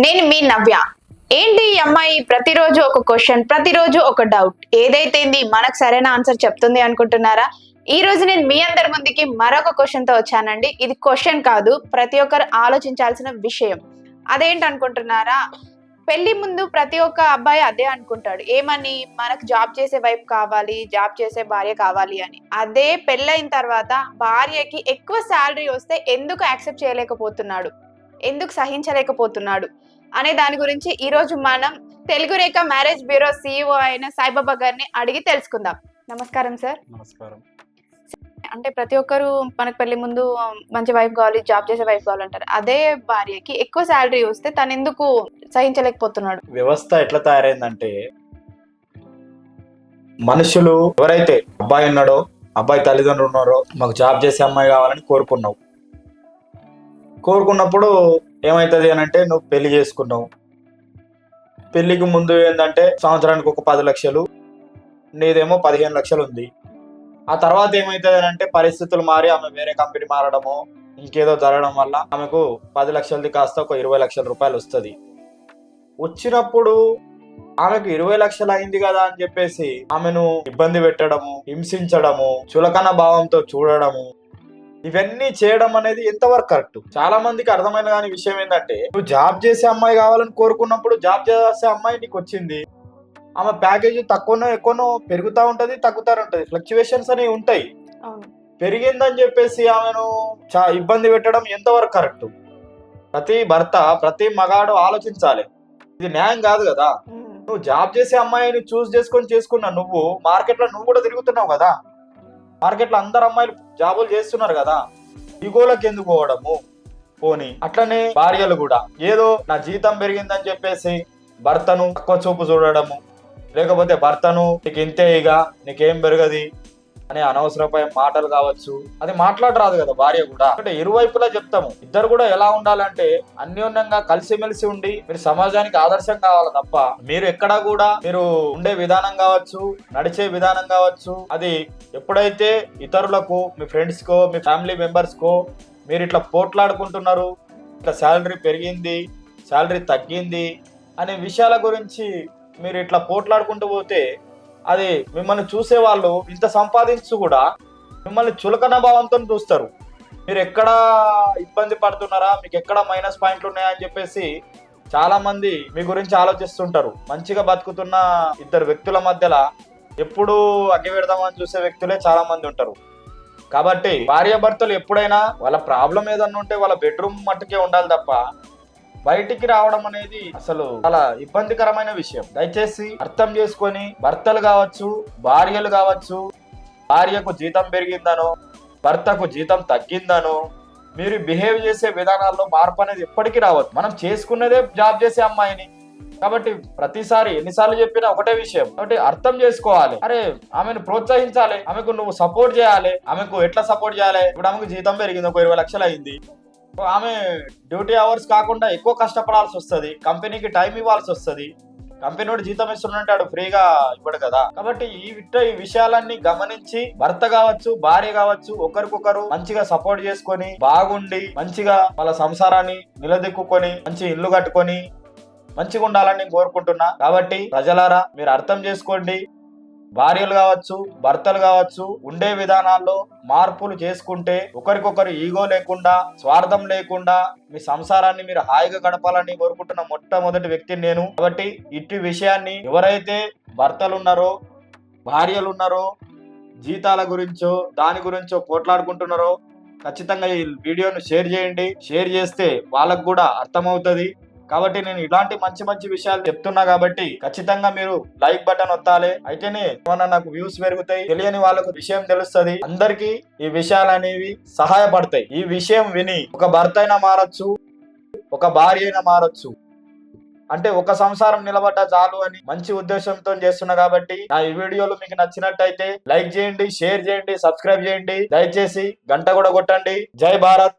నేను మీ నవ్య. ఏంటి ఈ అమ్మాయి ప్రతిరోజు ఒక క్వశ్చన్, ప్రతిరోజు ఒక డౌట్, ఏదైతే మనకు సరైన ఆన్సర్ చెప్తుంది అనుకుంటున్నారా? ఈ రోజు నేను మీ అందరి ముందుకి మరొక క్వశ్చన్ తో వచ్చానండి. ఇది క్వశ్చన్ కాదు, ప్రతి ఒక్కరు ఆలోచించాల్సిన విషయం. అదేంటి అనుకుంటున్నారా? పెళ్లి ముందు ప్రతి ఒక్క అబ్బాయి అదే అనుకుంటాడు. ఏమని? మనకు జాబ్ చేసే వైఫ్ కావాలి, జాబ్ చేసే భార్య కావాలి అని. అదే పెళ్ళైన తర్వాత భార్యకి ఎక్కువ శాలరీ వస్తే ఎందుకు యాక్సెప్ట్ చేయలేకపోతున్నాడు, ఎందుకు సహించలేకపోతున్నాడు అనే దాని గురించి ఈ రోజు మనం తెలుగు రేఖ మ్యారేజ్ బ్యూరో CEO అయిన సాయిబాబా గారిని అడిగి తెలుసుకుందాం. నమస్కారం సార్. నమస్కారం. అంటే ప్రతి ఒక్కరు మనకు పెళ్లి ముందు మంచి వైఫ్ కావాలి, జాబ్ చేసే వైఫ్ కావాలంటారు. అదే భార్యకి ఎక్కువ శాలరీ వస్తే తను ఎందుకు సహించలేకపోతున్నాడు? వ్యవస్థ ఎట్లా తయారైందంటే, మనుషులు ఎవరైతే అబ్బాయి ఉన్నాడో, అబ్బాయి తల్లిదండ్రులు ఉన్నారో, మాకు జాబ్ చేసే అమ్మాయి కావాలని కోరుకున్నప్పుడు ఏమవుతుంది అని అంటే, నువ్వు పెళ్లి చేసుకున్నావు. పెళ్లికి ముందు ఏంటంటే సంవత్సరానికి ఒక 10 లక్షలు, నీదేమో 15 లక్షలు ఉంది. ఆ తర్వాత ఏమవుతుంది అని అంటే, పరిస్థితులు మారి ఆమె వేరే కంపెనీ మారడము, ఇంకేదో జరగడం వల్ల ఆమెకు 10 లక్షలది కాస్త ఒక 20 లక్షల రూపాయలు వస్తుంది. వచ్చినప్పుడు ఆమెకు 20 లక్షలు అయింది కదా అని చెప్పేసి ఆమెను ఇబ్బంది పెట్టడము, హింసించడము, చులకన భావంతో చూడడము, ఇవన్నీ చేయడం అనేది ఎంతవరకు కరెక్ట్? చాలా మందికి అర్థమైన కాని విషయం ఏంటంటే, నువ్వు జాబ్ చేసే అమ్మాయి కావాలని కోరుకున్నప్పుడు జాబ్ చేసే అమ్మాయి నీకు వచ్చింది. ఆమె ప్యాకేజ్ తక్కువనో ఎక్కువనో పెరుగుతూ ఉంటది, తగ్గుతూ ఉంటది, ఫ్లక్చువేషన్స్ అనేవి ఉంటాయి. పెరిగిందని చెప్పేసి ఆమెను ఇబ్బంది పెట్టడం ఎంతవరకు కరెక్ట్? ప్రతి భర్త, ప్రతి మగాడు ఆలోచించాలి. ఇది న్యాయం కాదు కదా. నువ్వు జాబ్ చేసే అమ్మాయిని చూస్ చేసుకున్నా, నువ్వు మార్కెట్లో నువ్వు కూడా తిరుగుతున్నావు కదా. మార్కెట్లో అందరు అమ్మాయిలు జాబులు చేస్తున్నారు కదా. ఈగోలకు ఎందుకు పోవడము? పోనీ అట్లనే భార్యలు కూడా ఏదో నా జీతం పెరిగిందని చెప్పేసి భర్తను తక్కువ చూపు చూడడము, లేకపోతే భర్తను నీకు ఇంతే ఇక నీకేం పెరగది అనే అనవసరమైన మాటలు కావచ్చు. అది మాట్లాడరాదు కదా భార్య కూడా. అంటే ఇరువైపులా చెప్తాము. ఇద్దరు కూడా ఎలా ఉండాలంటే అన్యోన్యంగా కలిసిమెలిసి ఉండి మీరు సమాజానికి ఆదర్శం కావాలి తప్ప, మీరు ఎక్కడా కూడా మీరు ఉండే విధానం కావచ్చు, నడిచే విధానం కావచ్చు, అది ఎప్పుడైతే ఇతరులకు, మీ ఫ్రెండ్స్ కో, మీ ఫ్యామిలీ మెంబర్స్ కో మీరు ఇట్లా పోట్లాడుకుంటున్నారు, ఇట్లా శాలరీ పెరిగింది, శాలరీ తగ్గింది అనే విషయాల గురించి మీరు ఇట్లా పోట్లాడుకుంటూ పోతే, అది మిమ్మల్ని చూసే వాళ్ళు ఇంత సంపాదించు కూడా మిమ్మల్ని చులకన భావంతో చూస్తారు. మీరు ఎక్కడ ఇబ్బంది పడుతున్నారా, మీకు ఎక్కడ మైనస్ పాయింట్లు ఉన్నాయా అని చెప్పేసి చాలా మంది మీ గురించి ఆలోచిస్తుంటారు. మంచిగా బతుకుతున్న ఇద్దరు వ్యక్తుల మధ్యలో ఎప్పుడు అగ్గి పెడదామని చూసే వ్యక్తులే చాలా మంది ఉంటారు. కాబట్టి భార్యాభర్తలు ఎప్పుడైనా వాళ్ళ ప్రాబ్లం ఏదన్నా ఉంటే వాళ్ళ బెడ్రూమ్ మట్టుకే ఉండాలి తప్ప బయటికి రావడం అనేది అసలు చాలా ఇబ్బందికరమైన విషయం. దయచేసి అర్థం చేసుకొని, భర్తలు కావచ్చు, భార్యలు కావచ్చు, భార్యకు జీతం పెరిగిందనో, భర్తకు జీతం తగ్గిందనో మీరు బిహేవ్ చేసే విధానాల్లో మార్పు అనేది ఎప్పటికీ రావద్దు. మనం చేసుకున్నదే జాబ్ చేసే అమ్మాయిని కాబట్టి ప్రతిసారి ఎన్నిసార్లు చెప్పినా ఒకటే విషయం. కాబట్టి అర్థం చేసుకోవాలి. అరే ఆమెను ప్రోత్సహించాలి, ఆమెకు నువ్వు సపోర్ట్ చేయాలి. ఆమెకు ఎట్లా సపోర్ట్ చేయాలి? ఇప్పుడు ఆమెకు జీతం పెరిగింది, ఒక 20 లక్షలు అయింది. ఆమె డ్యూటీ అవర్స్ కాకుండా ఎక్కువ కష్టపడాల్సి వస్తుంది, కంపెనీకి టైం ఇవ్వాల్సి వస్తుంది. కంపెనీ వాడు జీతం ఇస్తున్నట్టు ఫ్రీగా ఇవ్వడు కదా. కాబట్టి ఈ విషయాలన్నీ గమనించి భర్త కావచ్చు, భార్య కావచ్చు, ఒకరికొకరు మంచిగా సపోర్ట్ చేసుకొని బాగుండి మంచిగా వాళ్ళ సంసారాన్ని నిలదొక్కుని మంచి ఇల్లు కట్టుకొని మంచిగా ఉండాలని నేను కోరుకుంటున్నా. కాబట్టి ప్రజలారా మీరు అర్థం చేసుకోండి. భార్యలు కావచ్చు, భర్తలు కావచ్చు, ఉండే విధానాల్లో మార్పులు చేసుకుంటే ఒకరికొకరు ఈగో లేకుండా, స్వార్థం లేకుండా మీ సంసారాన్ని మీరు హాయిగా గడపాలని కోరుకుంటున్న మొట్టమొదటి వ్యక్తిని నేను. కాబట్టి ఇట్టి విషయాన్ని ఎవరైతే భర్తలు ఉన్నారో, భార్యలు ఉన్నారో, జీతాల గురించో దాని గురించో పోట్లాడుకుంటున్నారో ఖచ్చితంగా ఈ వీడియోను షేర్ చేయండి. షేర్ చేస్తే వాళ్ళకు కూడా అర్థమవుతుంది. కాబట్టి నేను ఇలాంటి మంచి మంచి విషయాలు చెప్తున్నా కాబట్టి ఖచ్చితంగా మీరు లైక్ బటన్ ఒత్తాలి. అయితేనే ఏమన్నా నాకు వ్యూస్ పెరుగుతాయి, తెలియని వాళ్ళకు విషయం తెలుస్తుంది. అందరికీ ఈ విషయాలు అనేవి సహాయపడతాయి. ఈ విషయం విని ఒక భర్త అయినా మారచ్చు, ఒక భార్య అయినా మారచ్చు. అంటే ఒక సంసారం నిలబడ్డా చాలు అని మంచి ఉద్దేశంతో చేస్తున్నా. కాబట్టి నా ఈ వీడియోలు మీకు నచ్చినట్టయితే లైక్ చేయండి, షేర్ చేయండి, సబ్స్క్రైబ్ చేయండి. దయచేసి గంట కూడా కొట్టండి. జై భారత్.